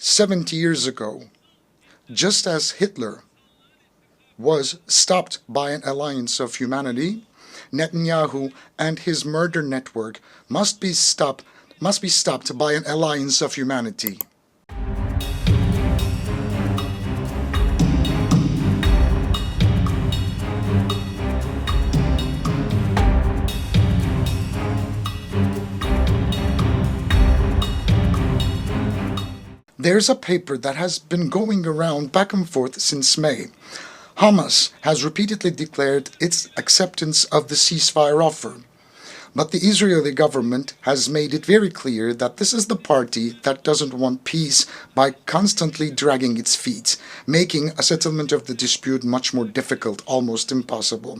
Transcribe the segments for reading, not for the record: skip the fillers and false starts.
70 years ago, just as Hitler was stopped by an alliance of humanity, Netanyahu and his murder network must be stopped by an alliance of humanity. There's a paper that has been going around back and forth since May. Hamas has repeatedly declared its acceptance of the ceasefire offer. But the Israeli government has made it very clear that this is the party that doesn't want peace by constantly dragging its feet, making a settlement of the dispute much more difficult, almost impossible,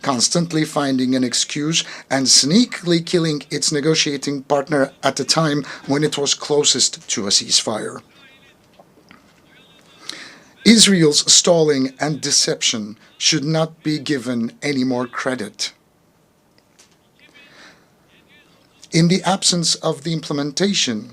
constantly finding an excuse and sneakily killing its negotiating partner at a time when it was closest to a ceasefire. Israel's stalling and deception should not be given any more credit. In the absence of the implementation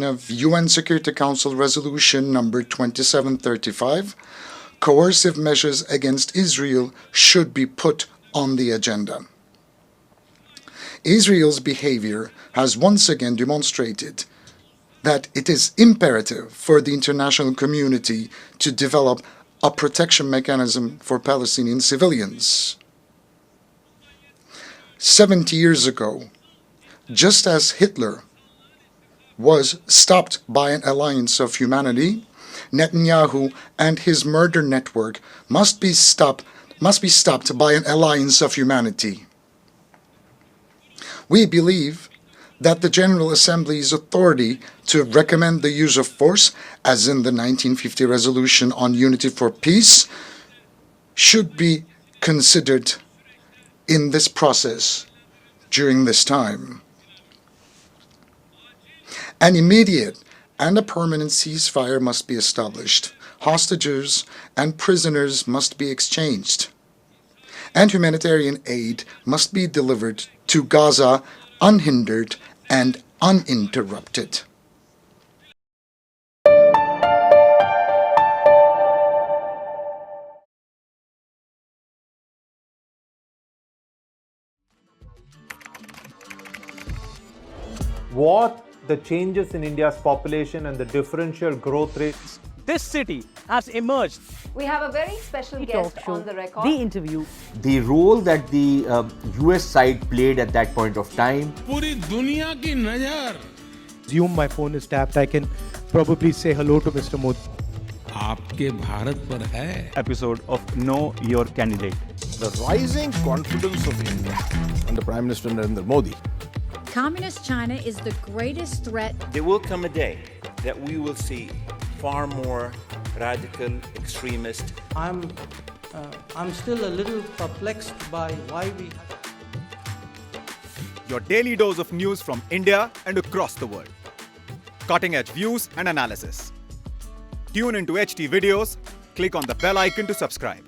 of UN Security Council Resolution number 2735, coercive measures against Israel should be put on the agenda. Israel's behavior has once again demonstrated that it is imperative for the international community to develop a protection mechanism for Palestinian civilians. 70 years ago, just as Hitler was stopped by an alliance of humanity, Netanyahu and his murder network must be stopped by an alliance of humanity. We believe that the General Assembly's authority to recommend the use of force, as in the 1950 Resolution on Unity for Peace, should be considered in this process during this time. An immediate and a permanent ceasefire must be established. Hostages and prisoners must be exchanged. And humanitarian aid must be delivered to Gaza unhindered and uninterrupted. What the changes in India's population and the differential growth rates. This city has emerged. We have a very special guest on the record. The interview. The role that the US side played at that point of time. पूरी दुनिया की नजर. Assume my phone is tapped. I can probably say hello to Mr. Modi. आपके भारत पर है. Episode of Know Your Candidate. The rising confidence of India under Prime Minister Narendra Modi. Communist China is the greatest threat. There will come a day that we will see far more radical extremist. I'm still a little perplexed by why we. Your daily dose of news from India and across the world. Cutting edge views and analysis. Tune into HT videos. Click on the bell icon to subscribe.